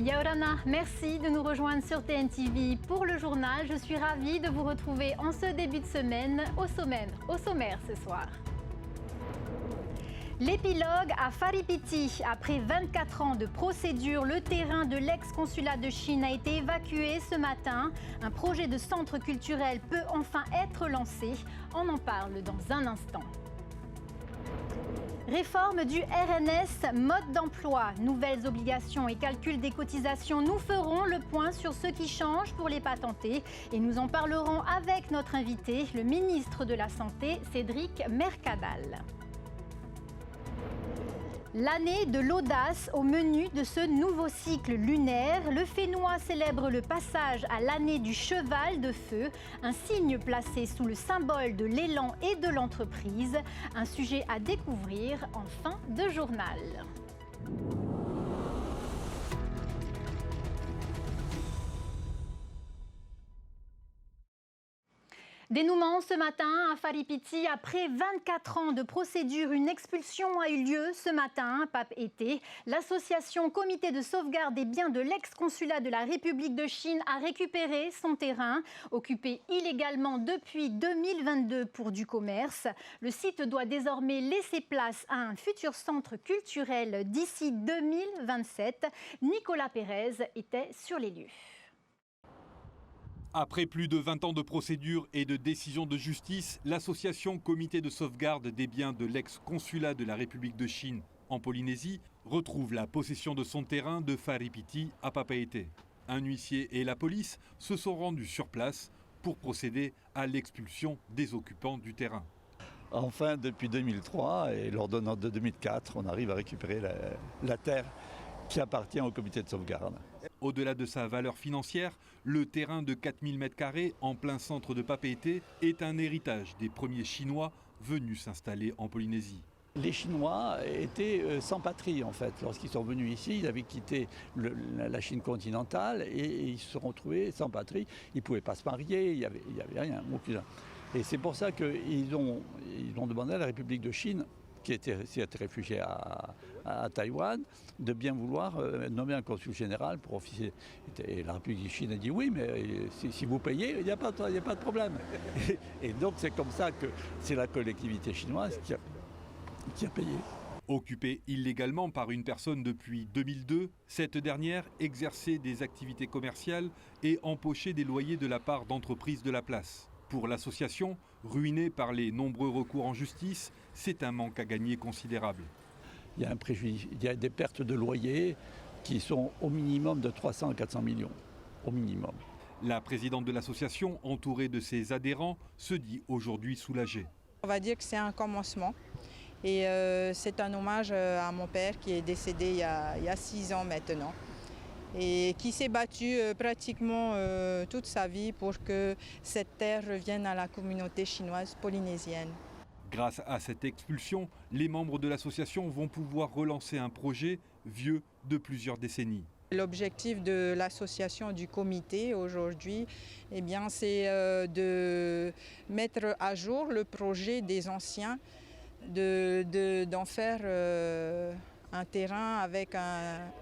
Yaorana, merci de nous rejoindre sur TNTV pour le journal. Je suis ravie de vous retrouver en ce début de semaine au sommaire ce soir. L'épilogue à Faripiti. Après 24 ans de procédure, le terrain de l'ex-consulat de Chine a été évacué ce matin. Un projet de centre culturel peut enfin être lancé. On en parle dans un instant. Réforme du RNS, mode d'emploi, nouvelles obligations et calcul des cotisations. Nous ferons le point sur ce qui change pour les patentés et nous en parlerons avec notre invité, le ministre de la Santé, Cédric Mercadal. L'année de l'audace au menu de ce nouveau cycle lunaire. Le Fénois célèbre le passage à l'année du cheval de feu, un signe placé sous le symbole de l'élan et de l'entreprise. Un sujet à découvrir en fin de journal. Dénouement ce matin à Faripiti. Après 24 ans de procédure, une expulsion a eu lieu ce matin, Pape Été. L'association Comité de sauvegarde des biens de l'ex-consulat de la République de Chine a récupéré son terrain, occupé illégalement depuis 2022 pour du commerce. Le site doit désormais laisser place à un futur centre culturel d'ici 2027. Nicolas Pérez était sur les lieux. Après plus de 20 ans de procédure et de décision de justice, l'association Comité de sauvegarde des biens de l'ex-consulat de la République de Chine en Polynésie retrouve la possession de son terrain de Faripiti à Papeete. Un huissier et la police se sont rendus sur place pour procéder à l'expulsion des occupants du terrain. Enfin, depuis 2003 et l'ordonnance de 2004, on arrive à récupérer la terre qui appartient au comité de sauvegarde. Au-delà de sa valeur financière, le terrain de 4000 m² en plein centre de Papeete est un héritage des premiers Chinois venus s'installer en Polynésie. Les Chinois étaient sans patrie en fait. Lorsqu'ils sont venus ici, ils avaient quitté la Chine continentale et ils se sont retrouvés sans patrie. Ils ne pouvaient pas se marier, il n'y avait rien. Et c'est pour ça qu'ils ont demandé à la République de Chine, qui s'est réfugié à Taïwan, de bien vouloir nommer un consul général pour officier. Et la République de Chine a dit oui, mais si vous payez, il n'y a pas de problème. Et donc c'est comme ça que c'est la collectivité chinoise qui a payé. Occupée illégalement par une personne depuis 2002, cette dernière exerçait des activités commerciales et empochait des loyers de la part d'entreprises de la place. Pour l'association, ruinée par les nombreux recours en justice, c'est un manque à gagner considérable. Il y a un préjudice, il y a des pertes de loyers qui sont au minimum de 300 à 400 millions, au minimum. La présidente de l'association, entourée de ses adhérents, se dit aujourd'hui soulagée. On va dire que c'est un commencement et c'est un hommage à mon père qui est décédé il y a 6 ans maintenant et qui s'est battu pratiquement toute sa vie pour que cette terre revienne à la communauté chinoise polynésienne. Grâce à cette expulsion, les membres de l'association vont pouvoir relancer un projet vieux de plusieurs décennies. L'objectif de l'association du comité aujourd'hui, c'est de mettre à jour le projet des anciens, d'en faire un terrain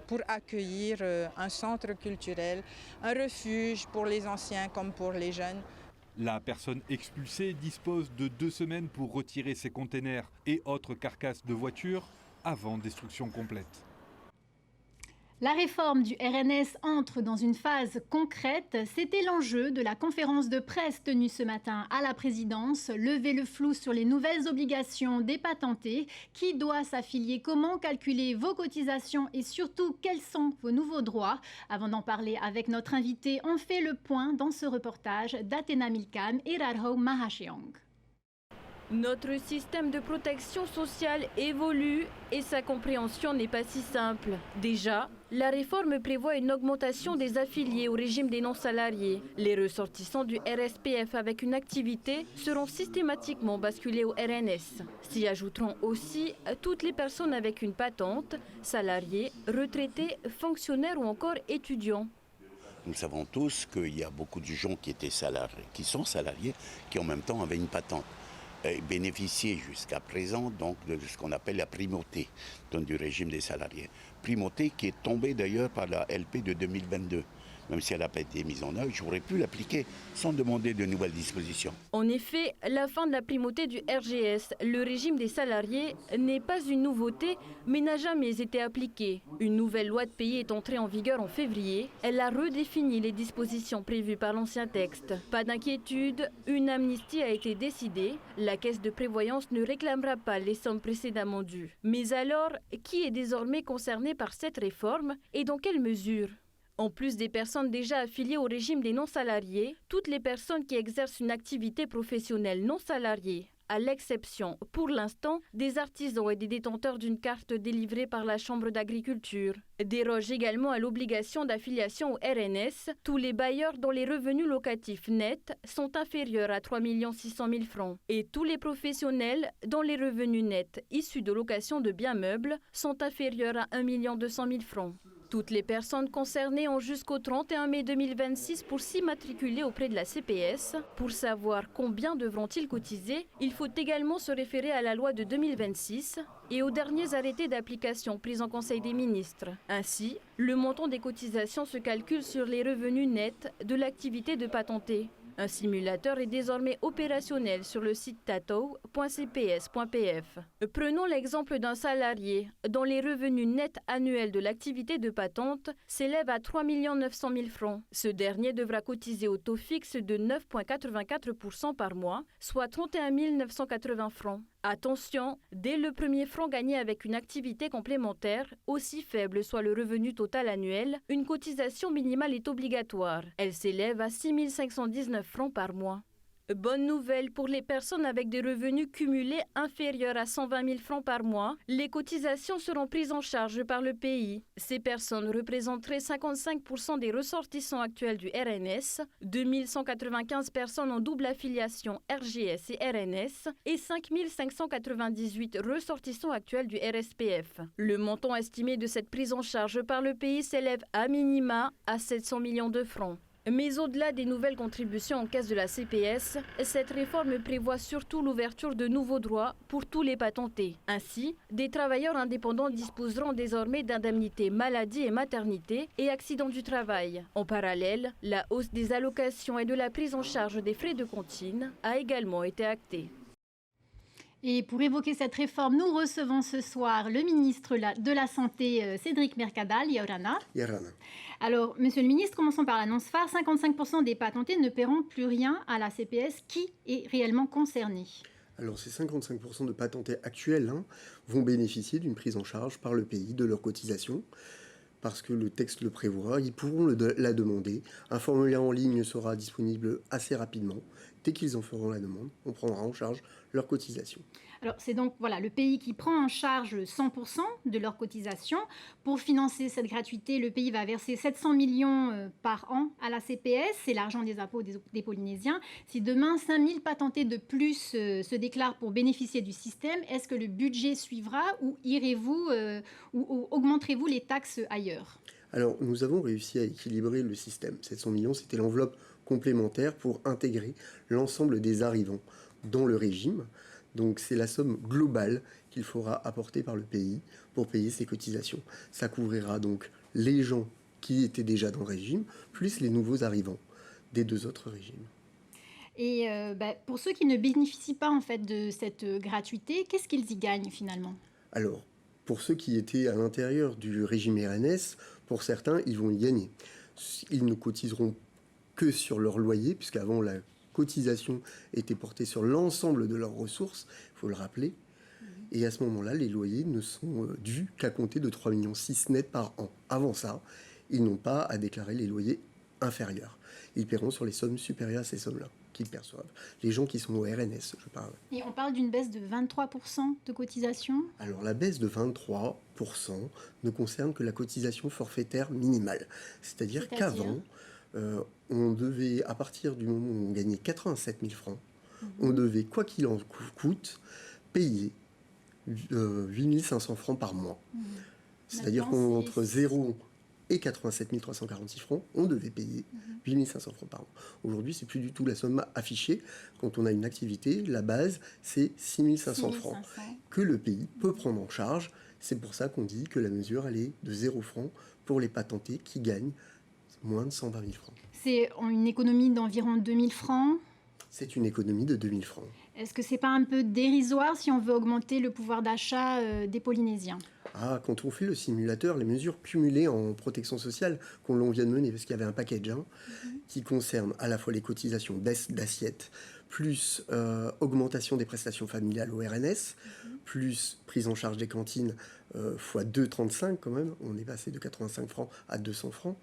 pour accueillir un centre culturel, un refuge pour les anciens comme pour les jeunes. La personne expulsée dispose de 2 semaines pour retirer ses containers et autres carcasses de voitures avant destruction complète. La réforme du RNS entre dans une phase concrète. C'était l'enjeu de la conférence de presse tenue ce matin à la présidence. Lever le flou sur les nouvelles obligations des patentés. Qui doit s'affilier? Comment calculer vos cotisations? Et surtout, quels sont vos nouveaux droits? Avant d'en parler avec notre invité, on fait le point dans ce reportage d'Athéna Milcam et Rarho Mahasheong. Notre système de protection sociale évolue et sa compréhension n'est pas si simple. Déjà, la réforme prévoit une augmentation des affiliés au régime des non-salariés. Les ressortissants du RSPF avec une activité seront systématiquement basculés au RNS. S'y ajouteront aussi toutes les personnes avec une patente, salariés, retraités, fonctionnaires ou encore étudiants. Nous savons tous qu'il y a beaucoup de gens qui sont salariés, qui en même temps avaient une patente. bénéficié jusqu'à présent donc, de ce qu'on appelle la primauté donc, du régime des salariés. Primauté qui est tombée d'ailleurs par la LP de 2022. Même si elle n'a pas été mise en œuvre, j'aurais pu l'appliquer sans demander de nouvelles dispositions. En effet, la fin de la primauté du RGS, le régime des salariés, n'est pas une nouveauté, mais n'a jamais été appliquée. Une nouvelle loi de pays est entrée en vigueur en février. Elle a redéfini les dispositions prévues par l'ancien texte. Pas d'inquiétude, une amnistie a été décidée. La caisse de prévoyance ne réclamera pas les sommes précédemment dues. Mais alors, qui est désormais concerné par cette réforme et dans quelle mesure ? En plus des personnes déjà affiliées au régime des non-salariés, toutes les personnes qui exercent une activité professionnelle non salariée, à l'exception, pour l'instant, des artisans et des détenteurs d'une carte délivrée par la Chambre d'agriculture, dérogent également à l'obligation d'affiliation au RNS, tous les bailleurs dont les revenus locatifs nets sont inférieurs à 3 600 000 francs et tous les professionnels dont les revenus nets issus de location de biens meubles sont inférieurs à 1 200 000 francs. Toutes les personnes concernées ont jusqu'au 31 mai 2026 pour s'immatriculer auprès de la CPS. Pour savoir combien devront-ils cotiser, il faut également se référer à la loi de 2026 et aux derniers arrêtés d'application pris en Conseil des ministres. Ainsi, le montant des cotisations se calcule sur les revenus nets de l'activité de patenté. Un simulateur est désormais opérationnel sur le site tato.cps.pf. Prenons l'exemple d'un salarié dont les revenus nets annuels de l'activité de patente s'élèvent à 3 900 000 francs. Ce dernier devra cotiser au taux fixe de 9,84% par mois, soit 31 980 francs. Attention, dès le premier franc gagné avec une activité complémentaire, aussi faible soit le revenu total annuel, une cotisation minimale est obligatoire. Elle s'élève à 6 519 francs par mois. Bonne nouvelle pour les personnes avec des revenus cumulés inférieurs à 120 000 francs par mois. Les cotisations seront prises en charge par le pays. Ces personnes représenteraient 55% des ressortissants actuels du RNS, 2195 personnes en double affiliation RGS et RNS et 5598 ressortissants actuels du RSPF. Le montant estimé de cette prise en charge par le pays s'élève à minima à 700 millions de francs. Mais au-delà des nouvelles contributions en caisse de la CPS, cette réforme prévoit surtout l'ouverture de nouveaux droits pour tous les patentés. Ainsi, des travailleurs indépendants disposeront désormais d'indemnités maladie et maternité et accidents du travail. En parallèle, la hausse des allocations et de la prise en charge des frais de cantine a également été actée. Et pour évoquer cette réforme, nous recevons ce soir le ministre de la Santé, Cédric Mercadal, Yorana. Alors, monsieur le ministre, commençons par l'annonce phare. 55% des patentés ne paieront plus rien à la CPS. Qui est réellement concerné ? Alors, ces 55% de patentés actuels vont bénéficier d'une prise en charge par le pays de leurs cotisations. Parce que le texte le prévoit, ils pourront la demander. Un formulaire en ligne sera disponible assez rapidement. Dès qu'ils en feront la demande, on prendra en charge leurs cotisations. Alors, c'est donc le pays qui prend en charge 100% de leurs cotisations. Pour financer cette gratuité, le pays va verser 700 millions par an à la CPS. C'est l'argent des impôts des Polynésiens. Si demain, 5000 patentés de plus se déclarent pour bénéficier du système, est-ce que le budget suivra ou irez-vous ou augmenterez-vous les taxes ailleurs ? Alors, nous avons réussi à équilibrer le système. 700 millions, c'était l'enveloppe complémentaire pour intégrer l'ensemble des arrivants dans le régime. Donc, c'est la somme globale qu'il faudra apporter par le pays pour payer ses cotisations. Ça couvrira donc les gens qui étaient déjà dans le régime, plus les nouveaux arrivants des deux autres régimes. Et pour ceux qui ne bénéficient pas en fait de cette gratuité, qu'est-ce qu'ils y gagnent finalement ? Alors, pour ceux qui étaient à l'intérieur du régime RNS, pour certains, ils vont y gagner. Ils ne cotiseront que sur leur loyer, puisqu'avant la cotisation était portée sur l'ensemble de leurs ressources, il faut le rappeler. Et à ce moment-là, les loyers ne sont dus qu'à compter de 3,6 millions net par an. Avant ça, ils n'ont pas à déclarer les loyers inférieurs. Ils paieront sur les sommes supérieures à ces sommes-là qu'ils perçoivent. Les gens qui sont au RNS, je parle. Et on parle d'une baisse de 23% de cotisation ? Alors la baisse de 23% ne concerne que la cotisation forfaitaire minimale. C'est-à-dire qu'avant, on devait, à partir du moment où on gagnait 87 000 francs, on devait, quoi qu'il en coûte, payer 8 500 francs par mois. C'est-à-dire qu'entre 0 et 87 346 francs, on devait payer 8 500 francs par an. Aujourd'hui, c'est plus du tout la somme affichée. Quand on a une activité, la base, c'est 6 500 francs que le pays peut prendre en charge. C'est pour ça qu'on dit que la mesure, elle est de 0 francs pour les patentés qui gagnent moins de 120 000 francs. C'est une économie d'environ 2 000 francs. C'est une économie de 2 000 francs. Est-ce que c'est pas un peu dérisoire si on veut augmenter le pouvoir d'achat des Polynésiens ? Quand on fait le simulateur, les mesures cumulées en protection sociale qu'on vient de mener, parce qu'il y avait un package qui concerne à la fois les cotisations, baisse d'assiette, plus augmentation des prestations familiales au RNS, plus prise en charge des cantines fois 2,35 quand même, on est passé de 85 francs à 200 francs.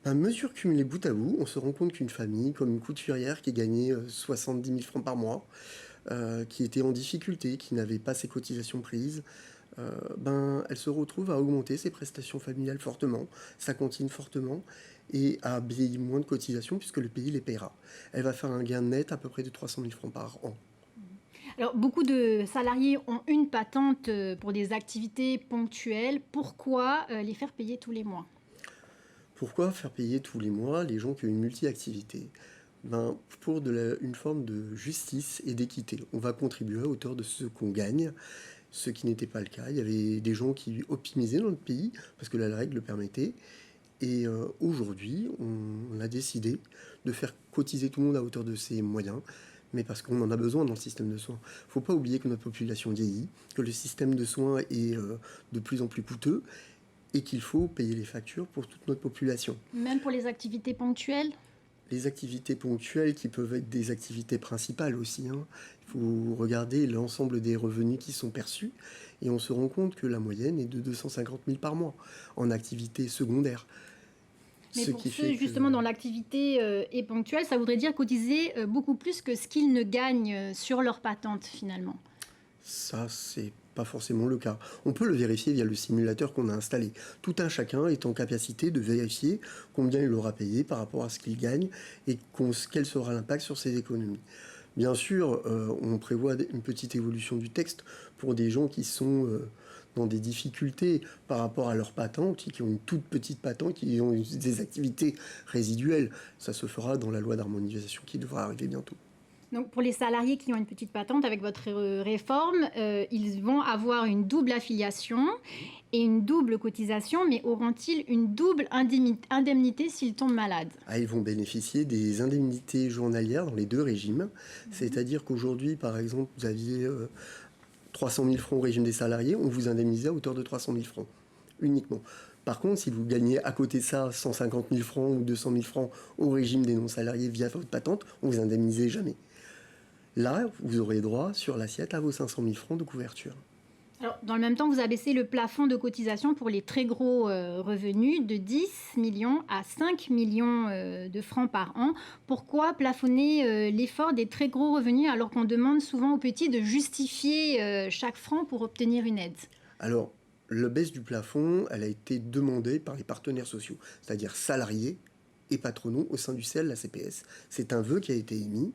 Mesure cumulée bout à bout, on se rend compte qu'une famille, comme une couturière qui gagnait 70 000 francs par mois, qui était en difficulté, qui n'avait pas ses cotisations prises, elle se retrouve à augmenter ses prestations familiales fortement, sa cantine fortement, et à payer moins de cotisations puisque le pays les paiera. Elle va faire un gain net à peu près de 300 000 francs par an. Alors, beaucoup de salariés ont une patente pour des activités ponctuelles. Pourquoi les faire payer tous les mois ? Pourquoi faire payer tous les mois les gens qui ont une multi-activité ? Pour une forme de justice et d'équité. On va contribuer à hauteur de ce qu'on gagne, ce qui n'était pas le cas. Il y avait des gens qui optimisaient dans notre pays, parce que la règle le permettait. Et aujourd'hui, on a décidé de faire cotiser tout le monde à hauteur de ses moyens, mais parce qu'on en a besoin dans le système de soins. Il ne faut pas oublier que notre population vieillit, que le système de soins est de plus en plus coûteux, et qu'il faut payer les factures pour toute notre population. Même pour les activités ponctuelles ? Les activités ponctuelles qui peuvent être des activités principales aussi. Il faut regarder l'ensemble des revenus qui sont perçus et on se rend compte que la moyenne est de 250 000 par mois en activité secondaire. Mais pour ceux justement dont l'activité est ponctuelle, ça voudrait dire cotiser beaucoup plus que ce qu'ils ne gagnent sur leur patente finalement. Ça, c'est pas forcément le cas. On peut le vérifier via le simulateur qu'on a installé. Tout un chacun est en capacité de vérifier combien il aura payé par rapport à ce qu'il gagne et quel sera l'impact sur ses économies. Bien sûr, on prévoit une petite évolution du texte pour des gens qui sont dans des difficultés par rapport à leur patente, qui ont une toute petite patente, qui ont des activités résiduelles. Ça se fera dans la loi d'harmonisation qui devra arriver bientôt. Donc pour les salariés qui ont une petite patente, avec votre réforme, ils vont avoir une double affiliation et une double cotisation, mais auront-ils une double indemnité s'ils tombent malades ? Ils vont bénéficier des indemnités journalières dans les deux régimes. C'est-à-dire qu'aujourd'hui, par exemple, vous aviez 300 000 francs au régime des salariés, on vous indemnisait à hauteur de 300 000 francs, uniquement. Par contre, si vous gagnez à côté de ça 150 000 francs ou 200 000 francs au régime des non-salariés via votre patente, on ne vous indemnisait jamais. Là, vous aurez droit sur l'assiette à vos 500 000 francs de couverture. Alors, dans le même temps, vous abaissez le plafond de cotisation pour les très gros revenus de 10 millions à 5 millions de francs par an. Pourquoi plafonner l'effort des très gros revenus alors qu'on demande souvent aux petits de justifier chaque franc pour obtenir une aide ? Alors, la baisse du plafond, elle a été demandée par les partenaires sociaux, c'est-à-dire salariés et patronaux au sein du CEL, la CPS. C'est un vœu qui a été émis.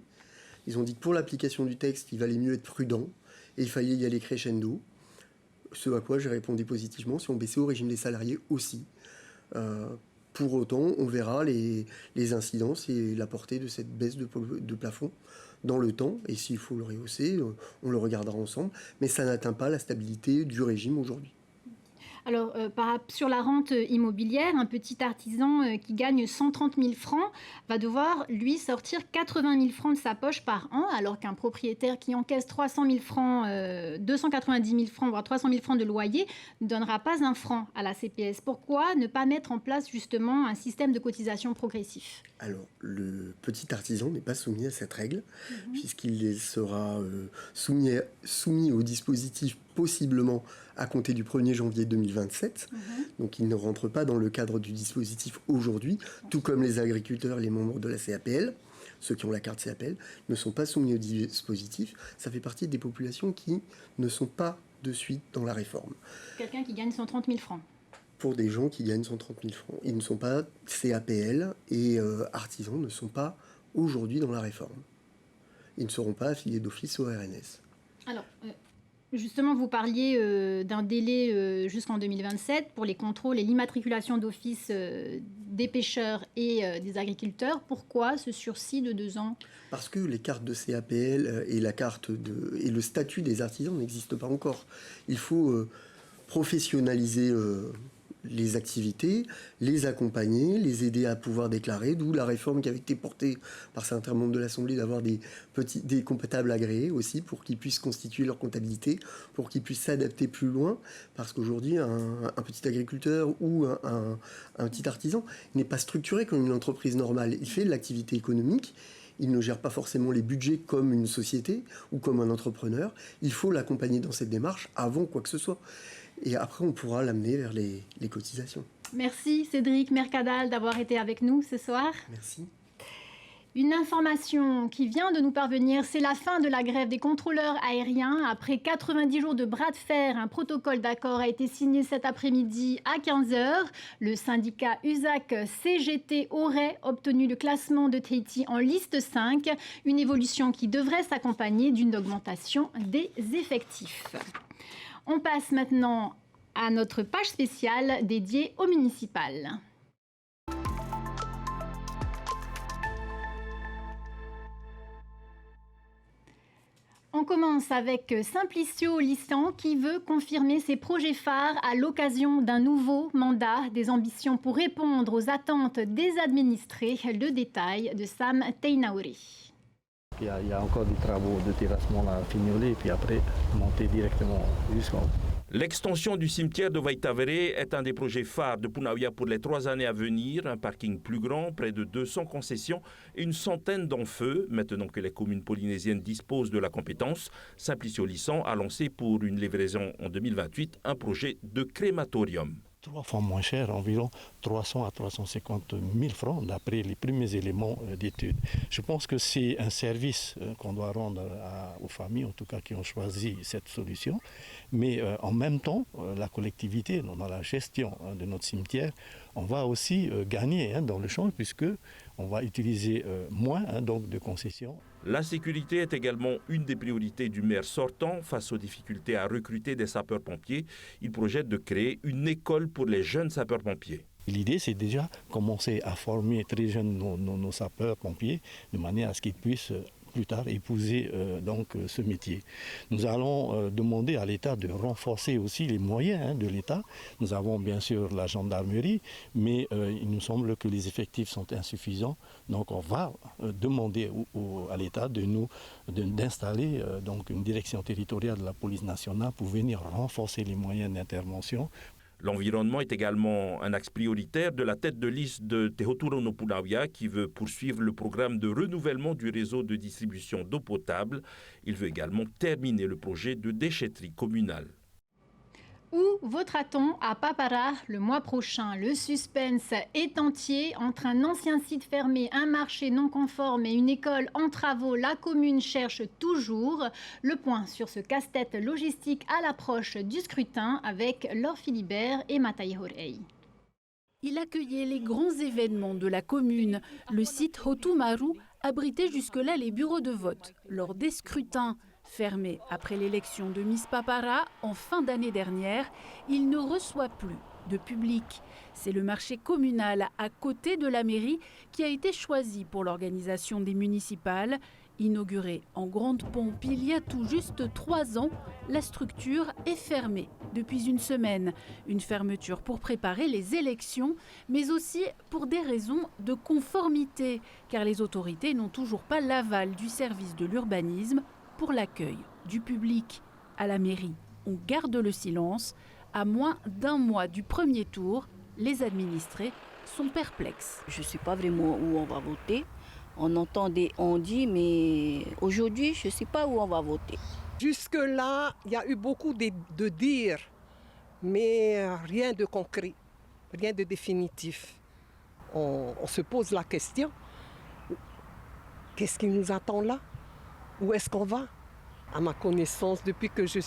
Ils ont dit que pour l'application du texte, il valait mieux être prudent et il fallait y aller crescendo. Ce à quoi j'ai répondu positivement, si on baissait au régime des salariés aussi. Pour autant, on verra les incidences et la portée de cette baisse de plafond dans le temps. Et s'il faut le rehausser, on le regardera ensemble. Mais ça n'atteint pas la stabilité du régime aujourd'hui. Alors, sur la rente immobilière, un petit artisan qui gagne 130 000 francs va devoir, lui, sortir 80 000 francs de sa poche par an, alors qu'un propriétaire qui encaisse 300 000 francs, 290 000 francs, voire 300 000 francs de loyer, ne donnera pas un franc à la CPS. Pourquoi ne pas mettre en place, justement, un système de cotisation progressif ? Alors, le petit artisan n'est pas soumis à cette règle, puisqu'il sera soumis au dispositif possiblement à compter du 1er janvier 2027. Donc, il ne rentre pas dans le cadre du dispositif aujourd'hui, tout comme les agriculteurs et les membres de la CAPL. Ceux qui ont la carte CAPL ne sont pas soumis au dispositif. Ça fait partie des populations qui ne sont pas de suite dans la réforme. Quelqu'un qui gagne 130 000 francs. Pour des gens qui gagnent 130 000 francs. Ils ne sont pas CAPL et artisans ne sont pas aujourd'hui dans la réforme. Ils ne seront pas affiliés d'office au RNS. Alors, Justement, vous parliez d'un délai jusqu'en 2027 pour les contrôles et l'immatriculation d'office des pêcheurs et des agriculteurs. Pourquoi ce sursis de 2 ans? Parce que les cartes de CAPL et et le statut des artisans n'existent pas encore. Il faut professionnaliser les activités, les accompagner, les aider à pouvoir déclarer, d'où la réforme qui avait été portée par certains membres de l'Assemblée d'avoir des comptables agréés aussi pour qu'ils puissent constituer leur comptabilité, pour qu'ils puissent s'adapter plus loin, parce qu'aujourd'hui un petit agriculteur ou un petit artisan n'est pas structuré comme une entreprise normale. Il fait de l'activité économique. Il ne gère pas forcément les budgets comme une société ou comme un entrepreneur. Il faut l'accompagner dans cette démarche avant quoi que ce soit. Et après, on pourra l'amener vers les cotisations. Merci Cédric Mercadal d'avoir été avec nous ce soir. Merci. Une information qui vient de nous parvenir, c'est la fin de la grève des contrôleurs aériens. Après 90 jours de bras de fer, un protocole d'accord a été signé cet après-midi à 15h. Le syndicat USAC-CGT aurait obtenu le classement de Tahiti en liste 5, une évolution qui devrait s'accompagner d'une augmentation des effectifs. On passe maintenant à notre page spéciale dédiée au municipal. On commence avec Simplicio Lissan qui veut confirmer ses projets phares à l'occasion d'un nouveau mandat, des ambitions pour répondre aux attentes des administrés. Le détail de Sam Teinaouri. Il y a encore des travaux de terrassement à finir et puis après monter directement jusqu'en haut. L'extension du cimetière de Vaitavere est un des projets phares de Punaauia pour les 3 années à venir. Un parking plus grand, près de 200 concessions et une centaine d'enfeux. Maintenant que les communes polynésiennes disposent de la compétence, Simplicio Lissan a lancé pour une livraison en 2028 un projet de crématorium. 3 fois moins cher, environ 300 à 350 000 francs, d'après les premiers éléments d'étude. Je pense que c'est un service qu'on doit rendre aux familles, en tout cas qui ont choisi cette solution. Mais en même temps, la collectivité, dans la gestion de notre cimetière, on va aussi gagner dans le champ, puisque on va utiliser moins donc de concessions. La sécurité est également une des priorités du maire sortant. Face aux difficultés à recruter des sapeurs-pompiers, il projette de créer une école pour les jeunes sapeurs-pompiers. L'idée, c'est déjà commencer à former très jeunes nos sapeurs-pompiers, de manière à ce qu'ils puissent plus tard épouser ce métier. Nous allons demander à l'État de renforcer aussi les moyens de l'État. Nous avons bien sûr la gendarmerie, mais il nous semble que les effectifs sont insuffisants. Donc on va demander à l'État d'installer une direction territoriale de la police nationale pour venir renforcer les moyens d'intervention. L'environnement est également un axe prioritaire de la tête de liste de Te Hoturo no Punaauia qui veut poursuivre le programme de renouvellement du réseau de distribution d'eau potable. Il veut également terminer le projet de déchetterie communale. Où votera-t-on à Papara le mois prochain? Le suspense est entier. Entre un ancien site fermé, un marché non conforme et une école en travaux, la commune cherche toujours. Le point sur ce casse-tête logistique à l'approche du scrutin avec Laure Philibert et Mataï Horei. Il accueillait les grands événements de la commune. Le site Hotumaru abritait jusque-là les bureaux de vote. Lors des scrutins fermé après l'élection de Miss Papara en fin d'année dernière, il ne reçoit plus de public. C'est le marché communal à côté de la mairie qui a été choisi pour l'organisation des municipales. Inaugurée en grande pompe il y a tout juste 3 ans, la structure est fermée depuis une semaine. Une fermeture pour préparer les élections, mais aussi pour des raisons de conformité, car les autorités n'ont toujours pas l'aval du service de l'urbanisme pour l'accueil du public. À la mairie, on garde le silence. À moins d'1 mois du premier tour, les administrés sont perplexes. Je ne sais pas vraiment où on va voter. On dit, mais aujourd'hui, je ne sais pas où on va voter. Jusque-là, il y a eu beaucoup de dires, mais rien de concret, rien de définitif. On se pose la question, qu'est-ce qui nous attend là? Où est-ce qu'on va? À ma connaissance, depuis que je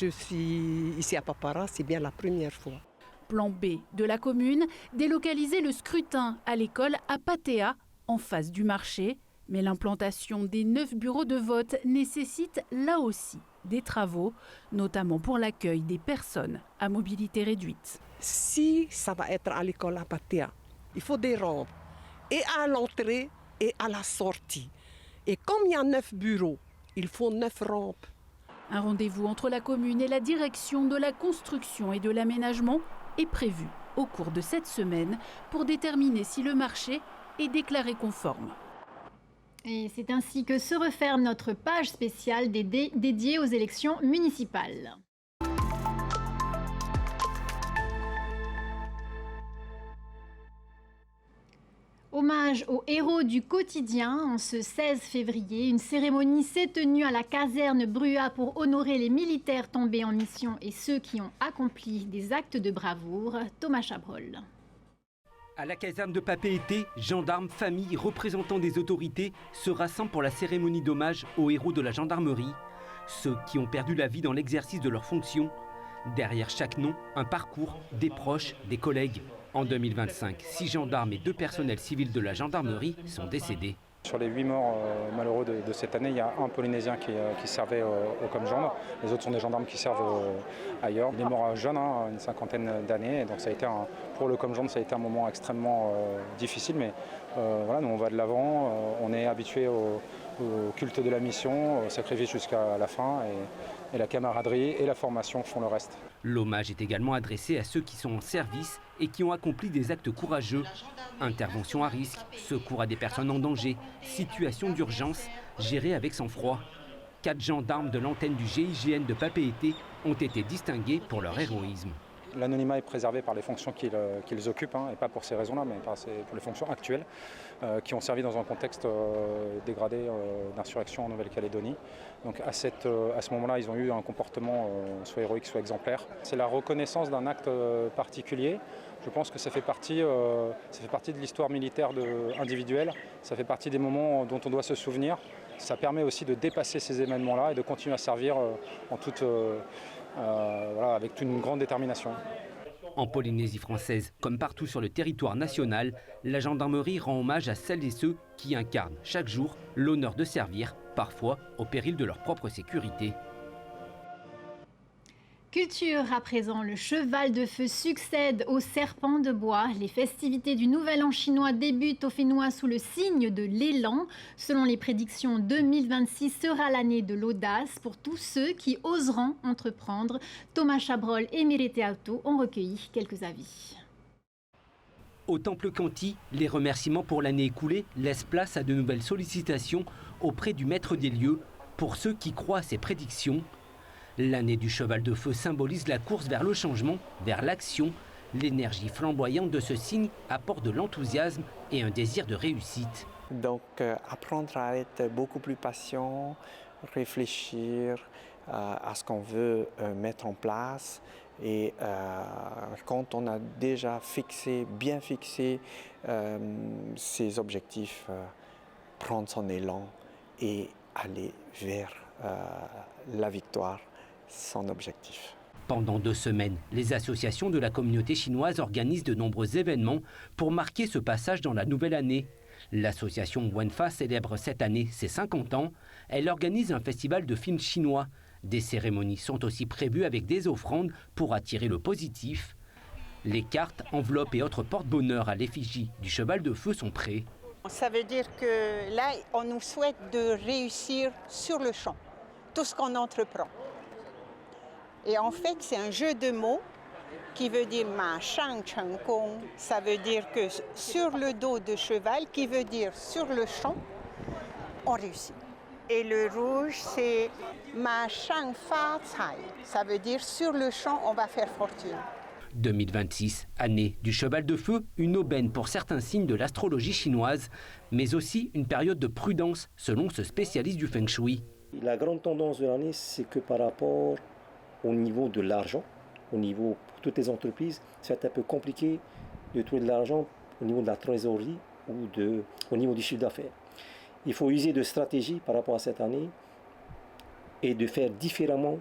suis ici à Papara, c'est bien la première fois. Plan B de la commune, délocaliser le scrutin à l'école à Patea, en face du marché. Mais l'implantation des 9 bureaux de vote nécessite là aussi des travaux, notamment pour l'accueil des personnes à mobilité réduite. Si ça va être à l'école à Patea, il faut des rampes, et à l'entrée et à la sortie. Et comme il y a 9 bureaux, il faut 9 rampes. Un rendez-vous entre la commune et la direction de la construction et de l'aménagement est prévu au cours de cette semaine pour déterminer si le marché est déclaré conforme. Et c'est ainsi que se referme notre page spéciale dédiée aux élections municipales. Hommage aux héros du quotidien. En ce 16 février, une cérémonie s'est tenue à la caserne Brua pour honorer les militaires tombés en mission et ceux qui ont accompli des actes de bravoure. Thomas Chabrol. À la caserne de Papeete, gendarmes, familles, représentants des autorités se rassemblent pour la cérémonie d'hommage aux héros de la gendarmerie, ceux qui ont perdu la vie dans l'exercice de leurs fonctions. Derrière chaque nom, un parcours, des proches, des collègues. En 2025, 6 gendarmes et 2 personnels civils de la gendarmerie sont décédés. Sur les 8 morts malheureux de cette année, il y a un Polynésien qui servait au Comgendre. Les autres sont des gendarmes qui servent ailleurs. Il est mort jeune, une cinquantaine d'années. Donc ça a été pour le Comgendre, ça a été un moment extrêmement difficile. Mais voilà, nous on va de l'avant. On est habitué au culte de la mission, au sacrifice jusqu'à la fin. Et la camaraderie et la formation font le reste. L'hommage est également adressé à ceux qui sont en service et qui ont accompli des actes courageux. Intervention à risque, secours à des personnes en danger, situation d'urgence gérée avec sang-froid. 4 gendarmes de l'antenne du GIGN de Papeete ont été distingués pour leur héroïsme. L'anonymat est préservé par les fonctions qu'ils occupent, et pas pour ces raisons-là, mais pour les fonctions actuelles, qui ont servi dans un contexte dégradé d'insurrection en Nouvelle-Calédonie. Donc à ce moment-là, ils ont eu un comportement soit héroïque, soit exemplaire. C'est la reconnaissance d'un acte particulier. Je pense que ça fait partie de l'histoire militaire individuelle, ça fait partie des moments dont on doit se souvenir. Ça permet aussi de dépasser ces événements-là et de continuer à servir avec une grande détermination. En Polynésie française, comme partout sur le territoire national, la gendarmerie rend hommage à celles et ceux qui incarnent chaque jour l'honneur de servir, parfois au péril de leur propre sécurité. Culture à présent, le cheval de feu succède au serpent de bois. Les festivités du Nouvel An chinois débutent au Fénois sous le signe de l'élan. Selon les prédictions, 2026 sera l'année de l'audace pour tous ceux qui oseront entreprendre. Thomas Chabrol et Mirete Auto ont recueilli quelques avis. Au Temple Khanty, les remerciements pour l'année écoulée laissent place à de nouvelles sollicitations auprès du maître des lieux pour ceux qui croient à ses prédictions. L'année du cheval de feu symbolise la course vers le changement, vers l'action. L'énergie flamboyante de ce signe apporte de l'enthousiasme et un désir de réussite. Donc apprendre à être beaucoup plus patient, réfléchir à ce qu'on veut mettre en place. Et quand on a déjà bien fixé ses objectifs, prendre son élan et aller vers la victoire. Son objectif. Pendant 2 semaines, les associations de la communauté chinoise organisent de nombreux événements pour marquer ce passage dans la nouvelle année. L'association Wenfa célèbre cette année ses 50 ans. Elle organise un festival de films chinois. Des cérémonies sont aussi prévues avec des offrandes pour attirer le positif. Les cartes, enveloppes et autres porte-bonheur à l'effigie du cheval de feu sont prêts. Ça veut dire que là, on nous souhaite de réussir sur le champ, tout ce qu'on entreprend. Et en fait, c'est un jeu de mots qui veut dire Ma Shang Cheng Gong. Ça veut dire que sur le dos de cheval, qui veut dire sur le champ, on réussit. Et le rouge, c'est Ma Shang Fa Cai. Ça veut dire sur le champ, on va faire fortune. 2026, année du cheval de feu, une aubaine pour certains signes de l'astrologie chinoise, mais aussi une période de prudence selon ce spécialiste du Feng Shui. La grande tendance de l'année, c'est que par rapport au niveau de l'argent, au niveau pour toutes les entreprises, c'est un peu compliqué de trouver de l'argent au niveau de la trésorerie ou au niveau du chiffre d'affaires. Il faut user de stratégies par rapport à cette année et de faire différemment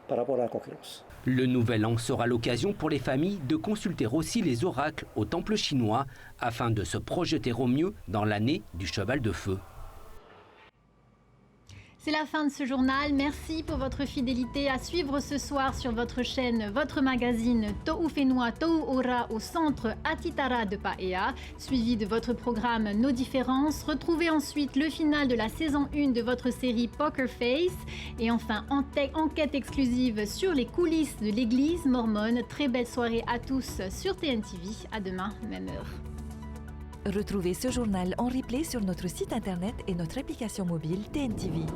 par rapport à la concurrence. Le nouvel an sera l'occasion pour les familles de consulter aussi les oracles au temple chinois afin de se projeter au mieux dans l'année du cheval de feu. C'est la fin de ce journal. Merci pour votre fidélité. À suivre ce soir sur votre chaîne, votre magazine To'u Whenua To'u Ora au centre Atitara de Paea, suivi de votre programme Nos Différences. Retrouvez ensuite le final de la saison 1 de votre série Poker Face. Et enfin, enquête exclusive sur les coulisses de l'église mormone. Très belle soirée à tous sur TNTV. À demain, même heure. Retrouvez ce journal en replay sur notre site internet et notre application mobile TNTV.